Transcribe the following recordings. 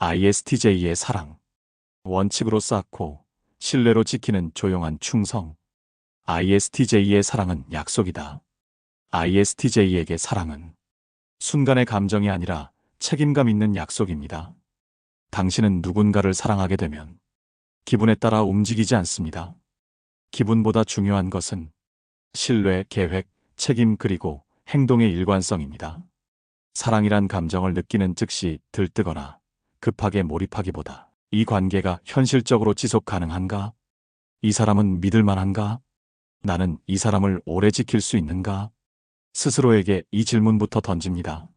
ISTJ의 사랑. 원칙으로 쌓고 신뢰로 지키는 조용한 충성. ISTJ의 사랑은 약속이다. ISTJ에게 사랑은 순간의 감정이 아니라 책임감 있는 약속입니다. 당신은 누군가를 사랑하게 되면 기분에 따라 움직이지 않습니다. 기분보다 중요한 것은 신뢰, 계획, 책임 그리고 행동의 일관성입니다. 사랑이란 감정을 느끼는 즉시 들뜨거나 급하게 몰입하기보다 이 관계가 현실적으로 지속 가능한가? 이 사람은 믿을 만한가? 나는 이 사람을 오래 지킬 수 있는가? 스스로에게 이 질문부터 던집니다.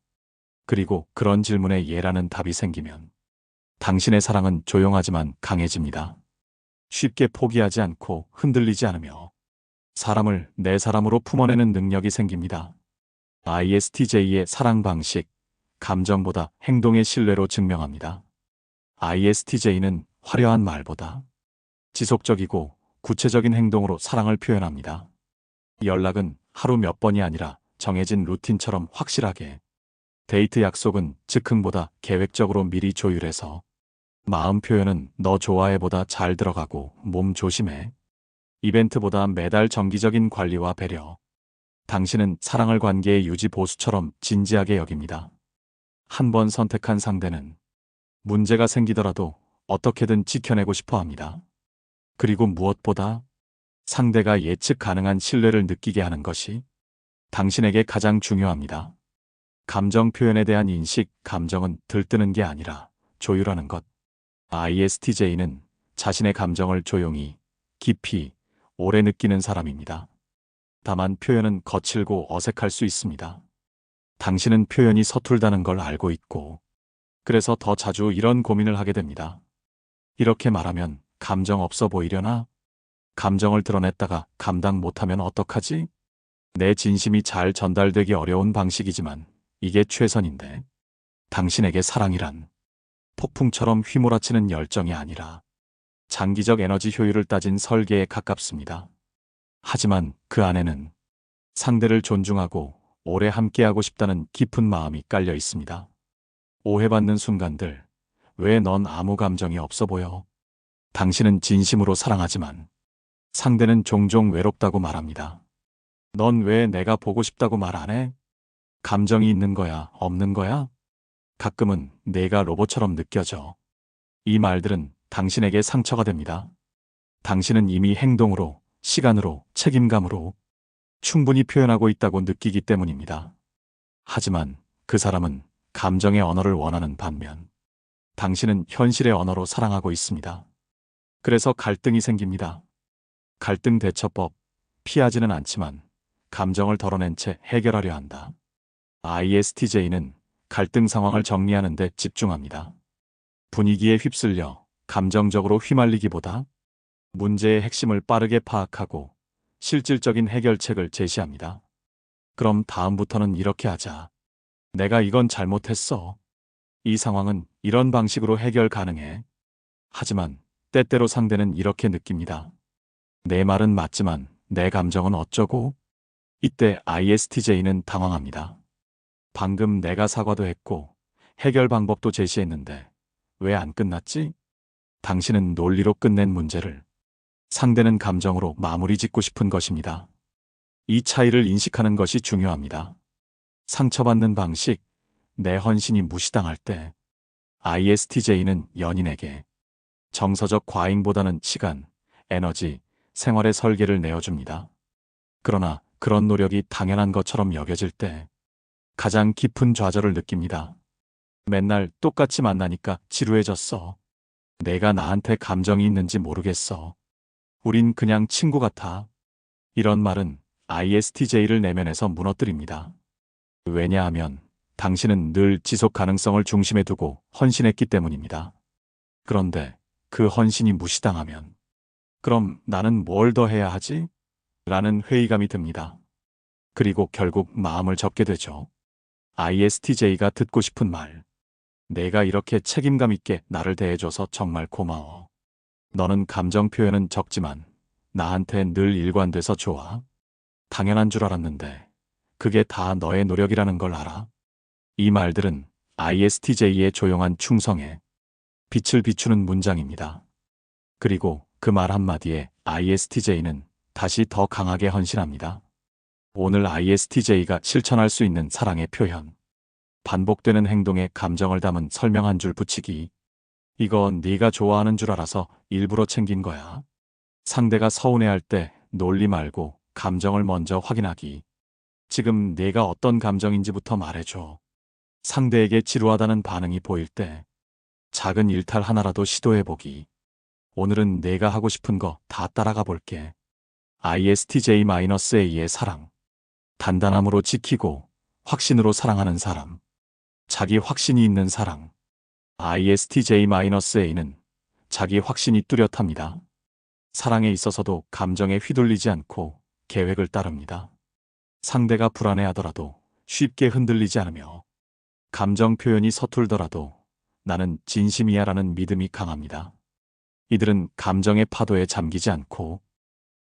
그리고 그런 질문에 예라는 답이 생기면 당신의 사랑은 조용하지만 강해집니다. 쉽게 포기하지 않고 흔들리지 않으며 사람을 내 사람으로 품어내는 능력이 생깁니다. ISTJ의 사랑 방식, 감정보다 행동의 신뢰로 증명합니다. ISTJ는 화려한 말보다 지속적이고 구체적인 행동으로 사랑을 표현합니다. 연락은 하루 몇 번이 아니라 정해진 루틴처럼 확실하게, 데이트 약속은 즉흥보다 계획적으로 미리 조율해서, 마음 표현은 너 좋아해보다 잘 들어가고 몸 조심해, 이벤트보다 매달 정기적인 관리와 배려. 당신은 사랑을 관계의 유지 보수처럼 진지하게 여깁니다. 한 번 선택한 상대는 문제가 생기더라도 어떻게든 지켜내고 싶어 합니다. 그리고 무엇보다 상대가 예측 가능한 신뢰를 느끼게 하는 것이 당신에게 가장 중요합니다. 감정 표현에 대한 인식, 감정은 들뜨는 게 아니라 조율하는 것. ISTJ는 자신의 감정을 조용히, 깊이, 오래 느끼는 사람입니다. 다만 표현은 거칠고 어색할 수 있습니다. 당신은 표현이 서툴다는 걸 알고 있고, 그래서 더 자주 이런 고민을 하게 됩니다. 이렇게 말하면 감정 없어 보이려나? 감정을 드러냈다가 감당 못하면 어떡하지? 내 진심이 잘 전달되기 어려운 방식이지만 이게 최선인데, 당신에게 사랑이란 폭풍처럼 휘몰아치는 열정이 아니라 장기적 에너지 효율을 따진 설계에 가깝습니다. 하지만 그 안에는 상대를 존중하고 오래 함께하고 싶다는 깊은 마음이 깔려 있습니다. 오해받는 순간들, 왜 넌 아무 감정이 없어 보여? 당신은 진심으로 사랑하지만 상대는 종종 외롭다고 말합니다. 넌 왜 내가 보고 싶다고 말 안 해? 감정이 있는 거야, 없는 거야? 가끔은 내가 로봇처럼 느껴져. 이 말들은 당신에게 상처가 됩니다. 당신은 이미 행동으로, 시간으로, 책임감으로 충분히 표현하고 있다고 느끼기 때문입니다. 하지만 그 사람은 감정의 언어를 원하는 반면 당신은 현실의 언어로 사랑하고 있습니다. 그래서 갈등이 생깁니다. 갈등 대처법, 피하지는 않지만 감정을 덜어낸 채 해결하려 한다. ISTJ는 갈등 상황을 정리하는 데 집중합니다. 분위기에 휩쓸려 감정적으로 휘말리기보다 문제의 핵심을 빠르게 파악하고 실질적인 해결책을 제시합니다. 그럼 다음부터는 이렇게 하자. 내가 이건 잘못했어. 이 상황은 이런 방식으로 해결 가능해. 하지만 때때로 상대는 이렇게 느낍니다. 내 말은 맞지만 내 감정은 어쩌고? 이때 ISTJ는 당황합니다. 방금 내가 사과도 했고 해결 방법도 제시했는데 왜 안 끝났지? 당신은 논리로 끝낸 문제를 상대는 감정으로 마무리 짓고 싶은 것입니다. 이 차이를 인식하는 것이 중요합니다. 상처받는 방식, 내 헌신이 무시당할 때 ISTJ는 연인에게 정서적 과잉보다는 시간, 에너지, 생활의 설계를 내어줍니다. 그러나 그런 노력이 당연한 것처럼 여겨질 때 가장 깊은 좌절을 느낍니다. 맨날 똑같이 만나니까 지루해졌어. 내가 나한테 감정이 있는지 모르겠어. 우린 그냥 친구 같아. 이런 말은 ISTJ를 내면에서 무너뜨립니다. 왜냐하면 당신은 늘 지속 가능성을 중심에 두고 헌신했기 때문입니다. 그런데 그 헌신이 무시당하면 그럼 나는 뭘 더 해야 하지? 라는 회의감이 듭니다. 그리고 결국 마음을 접게 되죠. ISTJ가 듣고 싶은 말. 내가 이렇게 책임감 있게 나를 대해줘서 정말 고마워. 너는 감정 표현은 적지만 나한테 늘 일관돼서 좋아. 당연한 줄 알았는데 그게 다 너의 노력이라는 걸 알아? 이 말들은 ISTJ의 조용한 충성에 빛을 비추는 문장입니다. 그리고 그 말 한마디에 ISTJ는 다시 더 강하게 헌신합니다. 오늘 ISTJ가 실천할 수 있는 사랑의 표현. 반복되는 행동에 감정을 담은 설명 한 줄 붙이기. 이거 네가 좋아하는 줄 알아서 일부러 챙긴 거야. 상대가 서운해할 때 논리 말고 감정을 먼저 확인하기. 지금 내가 어떤 감정인지부터 말해줘. 상대에게 지루하다는 반응이 보일 때 작은 일탈 하나라도 시도해보기. 오늘은 내가 하고 싶은 거 다 따라가 볼게. ISTJ-A의 사랑. 단단함으로 지키고 확신으로 사랑하는 사람. 자기 확신이 있는 사랑. ISTJ-A는 자기 확신이 뚜렷합니다. 사랑에 있어서도 감정에 휘둘리지 않고 계획을 따릅니다. 상대가 불안해하더라도 쉽게 흔들리지 않으며 감정 표현이 서툴더라도 나는 진심이야라는 믿음이 강합니다. 이들은 감정의 파도에 잠기지 않고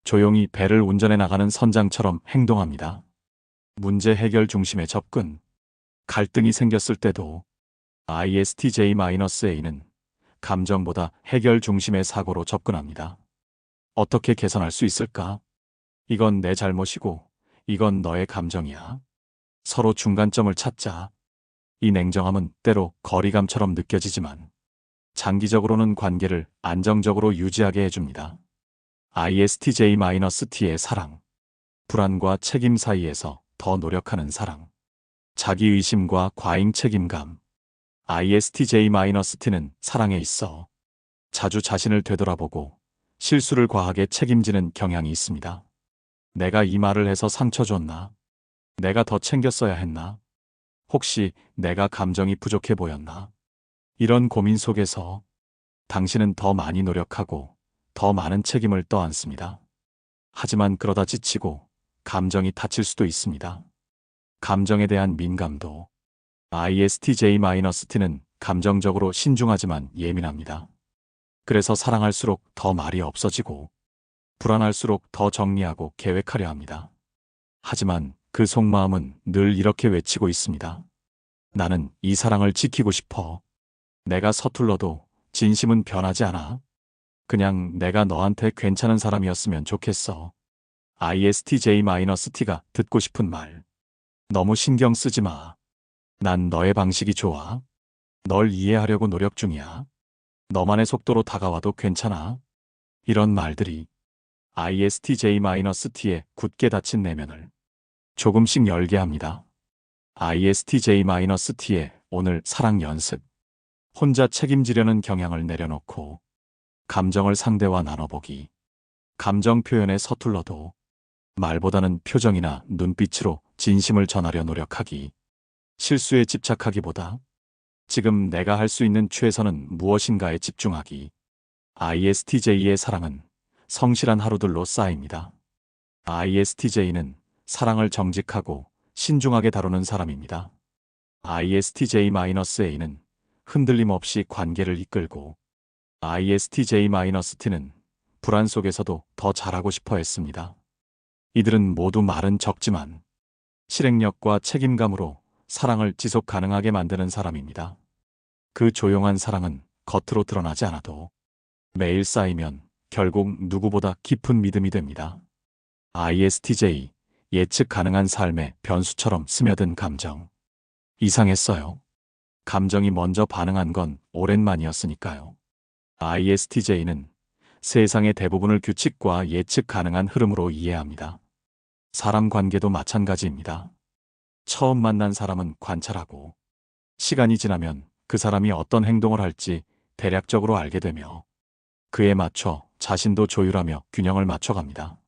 조용히 배를 운전해 나가는 선장처럼 행동합니다. 문제 해결 중심의 접근. 갈등이 생겼을 때도 ISTJ-A는 감정보다 해결 중심의 사고로 접근합니다. 어떻게 개선할 수 있을까? 이건 내 잘못이고 이건 너의 감정이야. 서로 중간점을 찾자. 이 냉정함은 때로 거리감처럼 느껴지지만 장기적으로는 관계를 안정적으로 유지하게 해줍니다. ISTJ-T의 사랑. 불안과 책임 사이에서 더 노력하는 사랑. 자기의심과 과잉 책임감. ISTJ-T는 사랑에 있어 자주 자신을 되돌아보고 실수를 과하게 책임지는 경향이 있습니다. 내가 이 말을 해서 상처 줬나? 내가 더 챙겼어야 했나? 혹시 내가 감정이 부족해 보였나? 이런 고민 속에서 당신은 더 많이 노력하고 더 많은 책임을 떠안습니다. 하지만 그러다 지치고 감정이 다칠 수도 있습니다. 감정에 대한 민감도. ISTJ-T는 감정적으로 신중하지만 예민합니다. 그래서 사랑할수록 더 말이 없어지고 불안할수록 더 정리하고 계획하려 합니다. 하지만 그 속마음은 늘 이렇게 외치고 있습니다. 나는 이 사랑을 지키고 싶어. 내가 서툴러도 진심은 변하지 않아. 그냥 내가 너한테 괜찮은 사람이었으면 좋겠어. ISTJ-T가 듣고 싶은 말. 너무 신경 쓰지 마. 난 너의 방식이 좋아. 널 이해하려고 노력 중이야. 너만의 속도로 다가와도 괜찮아. 이런 말들이 ISTJ-T의 굳게 닫힌 내면을 조금씩 열게 합니다. ISTJ-T의 오늘 사랑 연습. 혼자 책임지려는 경향을 내려놓고 감정을 상대와 나눠보기. 감정 표현에 서툴러도 말보다는 표정이나 눈빛으로 진심을 전하려 노력하기. 실수에 집착하기보다 지금 내가 할 수 있는 최선은 무엇인가에 집중하기. ISTJ의 사랑은 성실한 하루들로 쌓입니다. ISTJ는 사랑을 정직하고 신중하게 다루는 사람입니다. ISTJ-A는 흔들림 없이 관계를 이끌고 ISTJ-T는 불안 속에서도 더 잘하고 싶어 했습니다. 이들은 모두 말은 적지만 실행력과 책임감으로 사랑을 지속 가능하게 만드는 사람입니다. 그 조용한 사랑은 겉으로 드러나지 않아도 매일 쌓이면 결국 누구보다 깊은 믿음이 됩니다. ISTJ, 예측 가능한 삶의 변수처럼 스며든 감정. 이상했어요. 감정이 먼저 반응한 건 오랜만이었으니까요. ISTJ는 세상의 대부분을 규칙과 예측 가능한 흐름으로 이해합니다. 사람 관계도 마찬가지입니다. 처음 만난 사람은 관찰하고 시간이 지나면 그 사람이 어떤 행동을 할지 대략적으로 알게 되며 그에 맞춰 자신도 조율하며 균형을 맞춰갑니다.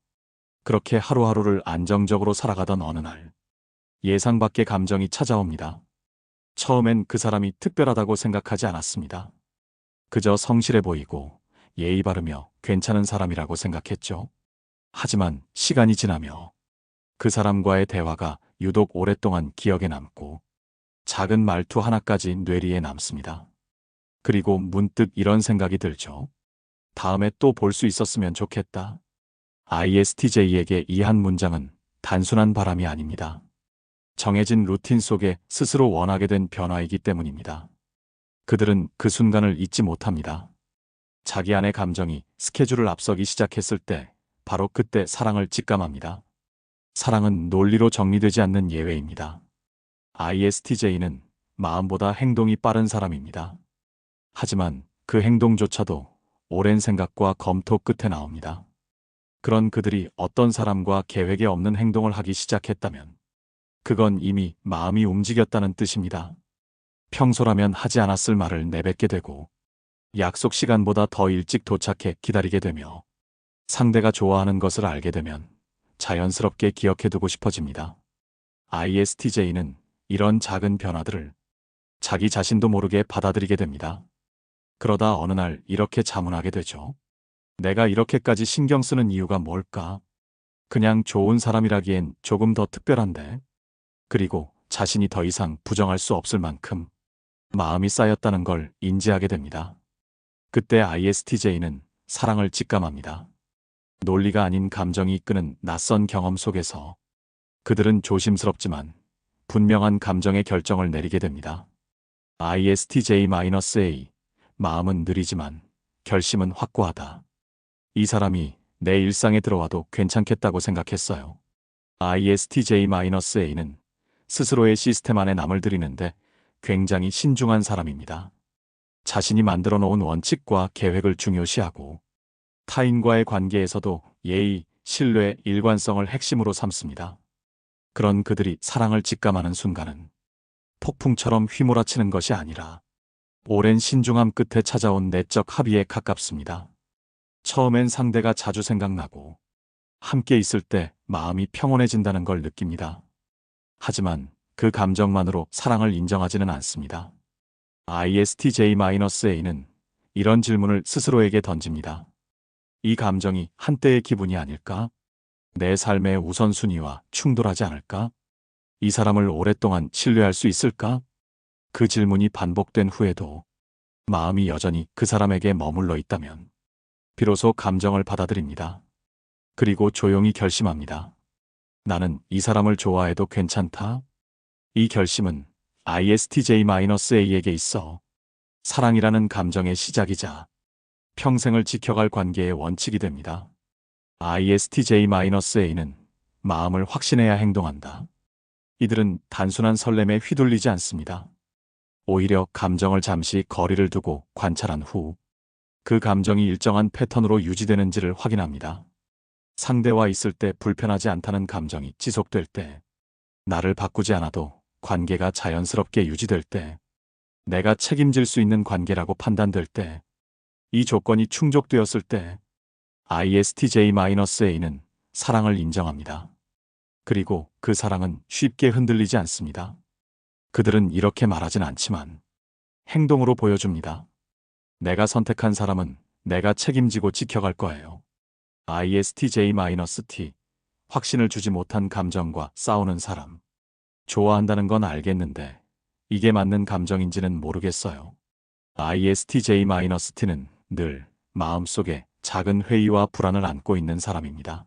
그렇게 하루하루를 안정적으로 살아가던 어느 날 예상 밖의 감정이 찾아옵니다. 처음엔 그 사람이 특별하다고 생각하지 않았습니다. 그저 성실해 보이고 예의 바르며 괜찮은 사람이라고 생각했죠. 하지만 시간이 지나며 그 사람과의 대화가 유독 오랫동안 기억에 남고 작은 말투 하나까지 뇌리에 남습니다. 그리고 문득 이런 생각이 들죠. 다음에 또 볼 수 있었으면 좋겠다. ISTJ에게 이 한 문장은 단순한 바람이 아닙니다. 정해진 루틴 속에 스스로 원하게 된 변화이기 때문입니다. 그들은 그 순간을 잊지 못합니다. 자기 안의 감정이 스케줄을 앞서기 시작했을 때, 바로 그때 사랑을 직감합니다. 사랑은 논리로 정리되지 않는 예외입니다. ISTJ는 마음보다 행동이 빠른 사람입니다. 하지만 그 행동조차도 오랜 생각과 검토 끝에 나옵니다. 그런 그들이 어떤 사람과 계획에 없는 행동을 하기 시작했다면 그건 이미 마음이 움직였다는 뜻입니다. 평소라면 하지 않았을 말을 내뱉게 되고 약속 시간보다 더 일찍 도착해 기다리게 되며 상대가 좋아하는 것을 알게 되면 자연스럽게 기억해두고 싶어집니다. ISTJ는 이런 작은 변화들을 자기 자신도 모르게 받아들이게 됩니다. 그러다 어느 날 이렇게 자문하게 되죠. 내가 이렇게까지 신경 쓰는 이유가 뭘까? 그냥 좋은 사람이라기엔 조금 더 특별한데. 그리고 자신이 더 이상 부정할 수 없을 만큼 마음이 쌓였다는 걸 인지하게 됩니다. 그때 ISTJ는 사랑을 직감합니다. 논리가 아닌 감정이 이끄는 낯선 경험 속에서 그들은 조심스럽지만 분명한 감정의 결정을 내리게 됩니다. ISTJ-A 마음은 느리지만 결심은 확고하다. 이 사람이 내 일상에 들어와도 괜찮겠다고 생각했어요. ISTJ-A는 스스로의 시스템 안에 남을 들이는데 굉장히 신중한 사람입니다. 자신이 만들어 놓은 원칙과 계획을 중요시하고 타인과의 관계에서도 예의, 신뢰, 일관성을 핵심으로 삼습니다. 그런 그들이 사랑을 직감하는 순간은 폭풍처럼 휘몰아치는 것이 아니라 오랜 신중함 끝에 찾아온 내적 합의에 가깝습니다. 처음엔 상대가 자주 생각나고 함께 있을 때 마음이 평온해진다는 걸 느낍니다. 하지만 그 감정만으로 사랑을 인정하지는 않습니다. ISTJ-A는 이런 질문을 스스로에게 던집니다. 이 감정이 한때의 기분이 아닐까? 내 삶의 우선순위와 충돌하지 않을까? 이 사람을 오랫동안 신뢰할 수 있을까? 그 질문이 반복된 후에도 마음이 여전히 그 사람에게 머물러 있다면 비로소 감정을 받아들입니다. 그리고 조용히 결심합니다. 나는 이 사람을 좋아해도 괜찮다? 이 결심은 ISTJ-A에게 있어 사랑이라는 감정의 시작이자 평생을 지켜갈 관계의 원칙이 됩니다. ISTJ-A는 마음을 확신해야 행동한다. 이들은 단순한 설렘에 휘둘리지 않습니다. 오히려 감정을 잠시 거리를 두고 관찰한 후 그 감정이 일정한 패턴으로 유지되는지를 확인합니다. 상대와 있을 때 불편하지 않다는 감정이 지속될 때, 나를 바꾸지 않아도 관계가 자연스럽게 유지될 때, 내가 책임질 수 있는 관계라고 판단될 때, 이 조건이 충족되었을 때, ISTJ-A는 사랑을 인정합니다. 그리고 그 사랑은 쉽게 흔들리지 않습니다. 그들은 이렇게 말하진 않지만 행동으로 보여줍니다. 내가 선택한 사람은 내가 책임지고 지켜갈 거예요. ISTJ-T, 확신을 주지 못한 감정과 싸우는 사람. 좋아한다는 건 알겠는데 이게 맞는 감정인지는 모르겠어요. ISTJ-T는 늘 마음속에 작은 회의와 불안을 안고 있는 사람입니다.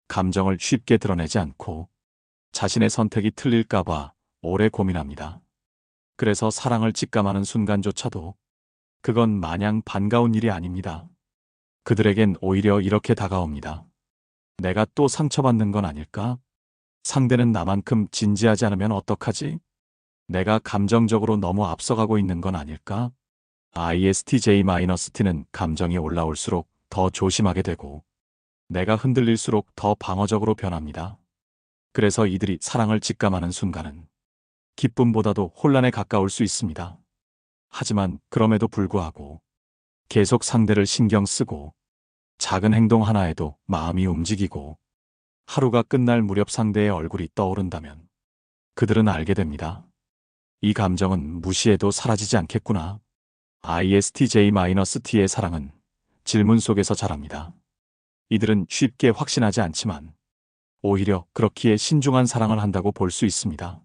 감정을 쉽게 드러내지 않고 자신의 선택이 틀릴까봐 오래 고민합니다. 그래서 사랑을 직감하는 순간조차도 그건 마냥 반가운 일이 아닙니다. 그들에겐 오히려 이렇게 다가옵니다. 내가 또 상처받는 건 아닐까? 상대는 나만큼 진지하지 않으면 어떡하지? 내가 감정적으로 너무 앞서가고 있는 건 아닐까? ISTJ-T는 감정이 올라올수록 더 조심하게 되고 내가 흔들릴수록 더 방어적으로 변합니다. 그래서 이들이 사랑을 직감하는 순간은 기쁨보다도 혼란에 가까울 수 있습니다. 하지만 그럼에도 불구하고 계속 상대를 신경 쓰고 작은 행동 하나에도 마음이 움직이고 하루가 끝날 무렵 상대의 얼굴이 떠오른다면 그들은 알게 됩니다. 이 감정은 무시해도 사라지지 않겠구나. ISTJ-T의 사랑은 질문 속에서 자랍니다. 이들은 쉽게 확신하지 않지만 오히려 그렇기에 신중한 사랑을 한다고 볼 수 있습니다.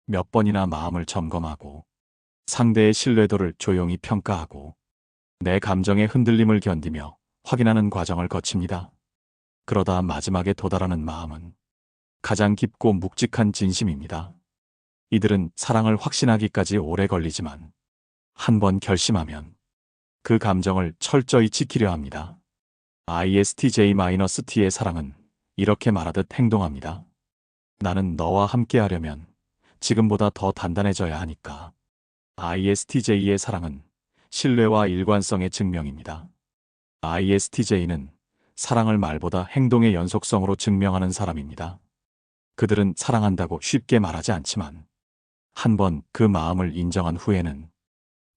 몇 번이나 마음을 점검하고 상대의 신뢰도를 조용히 평가하고 내 감정의 흔들림을 견디며 확인하는 과정을 거칩니다. 그러다 마지막에 도달하는 마음은 가장 깊고 묵직한 진심입니다. 이들은 사랑을 확신하기까지 오래 걸리지만 한번 결심하면 그 감정을 철저히 지키려 합니다. ISTJ-T의 사랑은 이렇게 말하듯 행동합니다. 나는 너와 함께 하려면 지금보다 더 단단해져야 하니까. ISTJ의 사랑은 신뢰와 일관성의 증명입니다. ISTJ는 사랑을 말보다 행동의 연속성으로 증명하는 사람입니다. 그들은 사랑한다고 쉽게 말하지 않지만 한번 그 마음을 인정한 후에는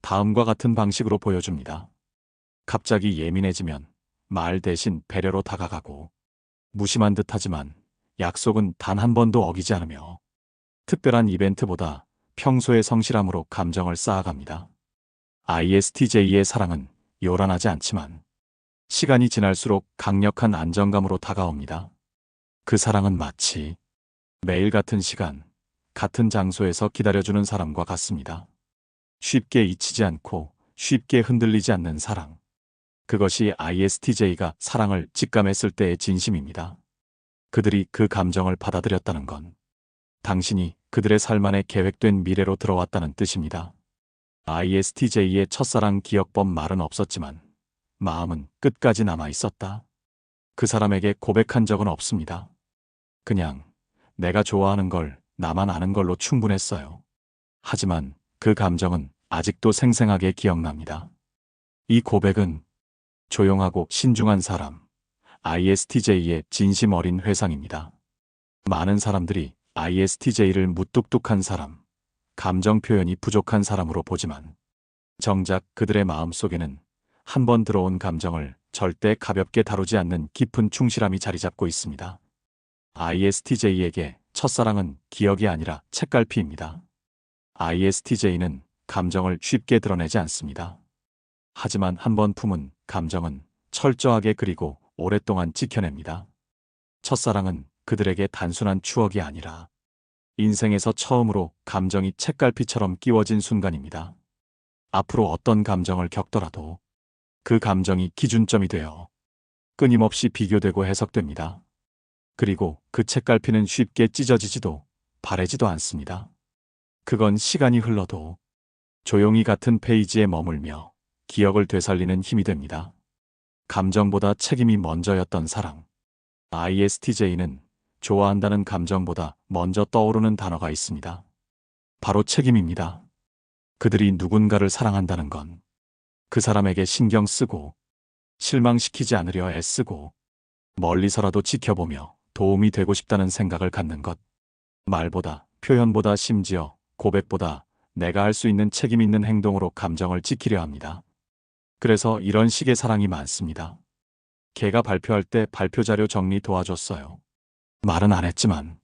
다음과 같은 방식으로 보여줍니다. 갑자기 예민해지면 말 대신 배려로 다가가고, 무심한 듯하지만 약속은 단 한 번도 어기지 않으며, 특별한 이벤트보다 평소의 성실함으로 감정을 쌓아갑니다. ISTJ의 사랑은 요란하지 않지만 시간이 지날수록 강력한 안정감으로 다가옵니다. 그 사랑은 마치 매일 같은 시간, 같은 장소에서 기다려주는 사람과 같습니다. 쉽게 잊히지 않고 쉽게 흔들리지 않는 사랑. 그것이 ISTJ가 사랑을 직감했을 때의 진심입니다. 그들이 그 감정을 받아들였다는 건 당신이 그들의 삶 안에 계획된 미래로 들어왔다는 뜻입니다. ISTJ의 첫사랑 기억법 말은 없었지만 마음은 끝까지 남아 있었다. 그 사람에게 고백한 적은 없습니다. 그냥 내가 좋아하는 걸 나만 아는 걸로 충분했어요. 하지만 그 감정은 아직도 생생하게 기억납니다. 이 고백은 조용하고 신중한 사람, ISTJ의 진심 어린 회상입니다. 많은 사람들이 ISTJ를 무뚝뚝한 사람, 감정 표현이 부족한 사람으로 보지만 정작 그들의 마음 속에는 한 번 들어온 감정을 절대 가볍게 다루지 않는 깊은 충실함이 자리 잡고 있습니다. ISTJ에게 첫사랑은 기억이 아니라 책갈피입니다. ISTJ는 감정을 쉽게 드러내지 않습니다. 하지만 한 번 품은 감정은 철저하게 그리고 오랫동안 지켜냅니다. 첫사랑은 그들에게 단순한 추억이 아니라 인생에서 처음으로 감정이 책갈피처럼 끼워진 순간입니다. 앞으로 어떤 감정을 겪더라도 그 감정이 기준점이 되어 끊임없이 비교되고 해석됩니다. 그리고 그 책갈피는 쉽게 찢어지지도 바래지도 않습니다. 그건 시간이 흘러도 조용히 같은 페이지에 머물며 기억을 되살리는 힘이 됩니다. 감정보다 책임이 먼저였던 사랑. ISTJ는 좋아한다는 감정보다 먼저 떠오르는 단어가 있습니다. 바로 책임입니다. 그들이 누군가를 사랑한다는 건 그 사람에게 신경 쓰고 실망시키지 않으려 애쓰고 멀리서라도 지켜보며 도움이 되고 싶다는 생각을 갖는 것. 말보다, 표현보다, 심지어 고백보다 내가 할 수 있는 책임 있는 행동으로 감정을 지키려 합니다. 그래서 이런 식의 사랑이 많습니다. 걔가 발표할 때 발표 자료 정리 도와줬어요. 말은 안 했지만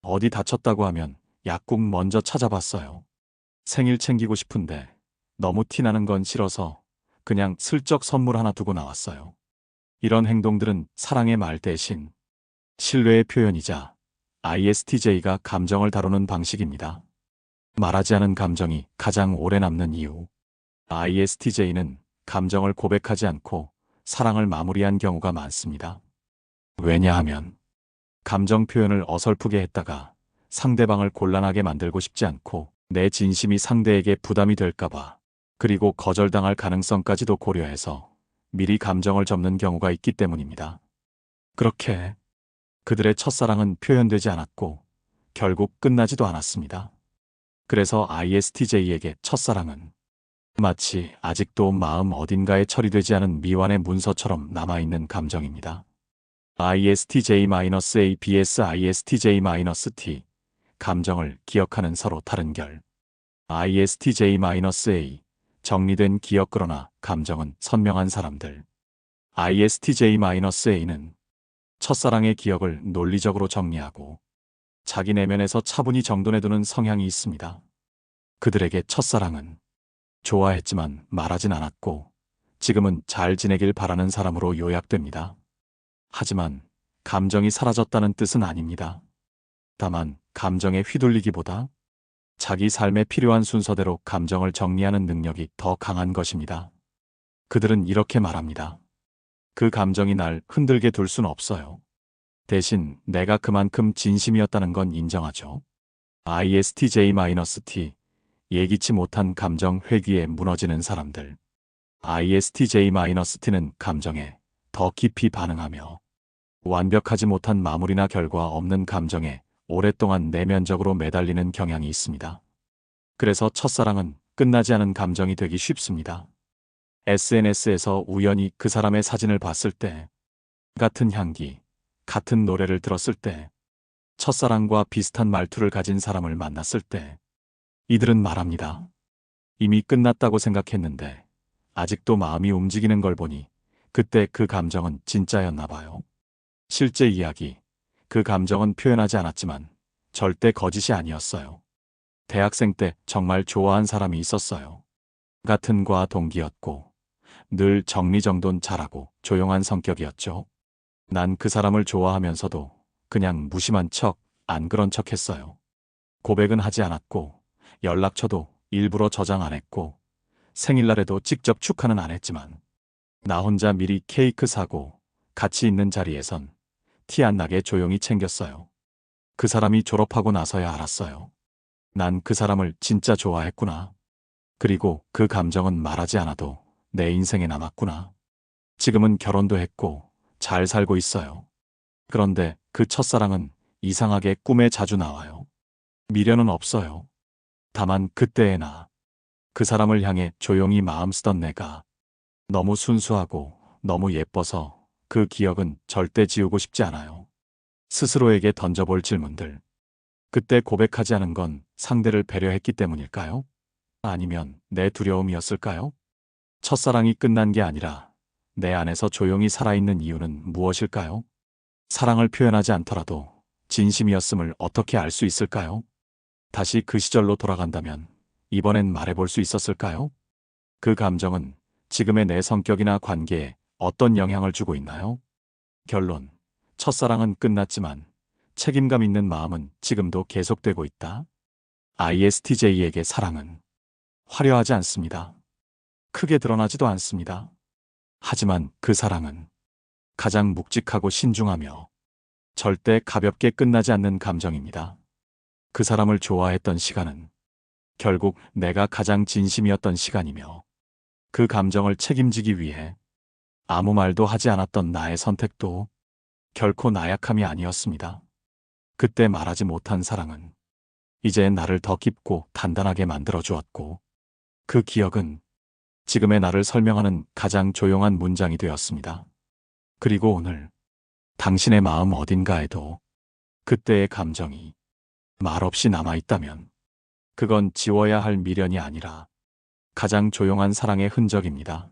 어디 다쳤다고 하면 약국 먼저 찾아봤어요. 생일 챙기고 싶은데 너무 티나는 건 싫어서 그냥 슬쩍 선물 하나 두고 나왔어요. 이런 행동들은 사랑의 말 대신 신뢰의 표현이자 ISTJ가 감정을 다루는 방식입니다. 말하지 않은 감정이 가장 오래 남는 이유. ISTJ는 감정을 고백하지 않고 사랑을 마무리한 경우가 많습니다. 왜냐하면 감정 표현을 어설프게 했다가 상대방을 곤란하게 만들고 싶지 않고 내 진심이 상대에게 부담이 될까봐, 그리고 거절당할 가능성까지도 고려해서 미리 감정을 접는 경우가 있기 때문입니다. 그렇게 그들의 첫사랑은 표현되지 않았고 결국 끝나지도 않았습니다. 그래서 ISTJ에게 첫사랑은 마치 아직도 마음 어딘가에 처리되지 않은 미완의 문서처럼 남아있는 감정입니다. ISTJ-A vs ISTJ-T. 감정을 기억하는 서로 다른 결. ISTJ-A. 정리된 기억 그러나 감정은 선명한 사람들. ISTJ-A는 첫사랑의 기억을 논리적으로 정리하고 자기 내면에서 차분히 정돈해두는 성향이 있습니다. 그들에게 첫사랑은 좋아했지만 말하진 않았고 지금은 잘 지내길 바라는 사람으로 요약됩니다. 하지만 감정이 사라졌다는 뜻은 아닙니다. 다만 감정에 휘둘리기보다 자기 삶에 필요한 순서대로 감정을 정리하는 능력이 더 강한 것입니다. 그들은 이렇게 말합니다. 그 감정이 날 흔들게 둘 순 없어요. 대신 내가 그만큼 진심이었다는 건 인정하죠. ISTJ-T. 예기치 못한 감정 회귀에 무너지는 사람들. ISTJ-T는 감정에 더 깊이 반응하며 완벽하지 못한 마무리나 결과 없는 감정에 오랫동안 내면적으로 매달리는 경향이 있습니다. 그래서 첫사랑은 끝나지 않은 감정이 되기 쉽습니다. SNS에서 우연히 그 사람의 사진을 봤을 때, 같은 향기, 같은 노래를 들었을 때, 첫사랑과 비슷한 말투를 가진 사람을 만났을 때, 이들은 말합니다. 이미 끝났다고 생각했는데 아직도 마음이 움직이는 걸 보니 그때 그 감정은 진짜였나 봐요. 실제 이야기, 그 감정은 표현하지 않았지만 절대 거짓이 아니었어요. 대학생 때 정말 좋아한 사람이 있었어요. 같은 과 동기였고 늘 정리정돈 잘하고 조용한 성격이었죠. 난 그 사람을 좋아하면서도 그냥 무심한 척, 안 그런 척 했어요. 고백은 하지 않았고 연락처도 일부러 저장 안 했고 생일날에도 직접 축하는 안 했지만 나 혼자 미리 케이크 사고 같이 있는 자리에선 티 안 나게 조용히 챙겼어요. 그 사람이 졸업하고 나서야 알았어요. 난 그 사람을 진짜 좋아했구나. 그리고 그 감정은 말하지 않아도 내 인생에 남았구나. 지금은 결혼도 했고 잘 살고 있어요. 그런데 그 첫사랑은 이상하게 꿈에 자주 나와요. 미련은 없어요. 다만 그때의 나, 그 사람을 향해 조용히 마음 쓰던 내가 너무 순수하고 너무 예뻐서 그 기억은 절대 지우고 싶지 않아요. 스스로에게 던져볼 질문들. 그때 고백하지 않은 건 상대를 배려했기 때문일까요? 아니면 내 두려움이었을까요? 첫사랑이 끝난 게 아니라 내 안에서 조용히 살아있는 이유는 무엇일까요? 사랑을 표현하지 않더라도 진심이었음을 어떻게 알 수 있을까요? 다시 그 시절로 돌아간다면 이번엔 말해볼 수 있었을까요? 그 감정은 지금의 내 성격이나 관계에 어떤 영향을 주고 있나요? 결론. 첫사랑은 끝났지만 책임감 있는 마음은 지금도 계속되고 있다. ISTJ에게 사랑은 화려하지 않습니다. 크게 드러나지도 않습니다. 하지만 그 사랑은 가장 묵직하고 신중하며 절대 가볍게 끝나지 않는 감정입니다. 그 사람을 좋아했던 시간은 결국 내가 가장 진심이었던 시간이며 그 감정을 책임지기 위해 아무 말도 하지 않았던 나의 선택도 결코 나약함이 아니었습니다. 그때 말하지 못한 사랑은 이제 나를 더 깊고 단단하게 만들어 주었고 그 기억은 지금의 나를 설명하는 가장 조용한 문장이 되었습니다. 그리고 오늘 당신의 마음 어딘가에도 그때의 감정이 말없이 남아있다면 그건 지워야 할 미련이 아니라 가장 조용한 사랑의 흔적입니다.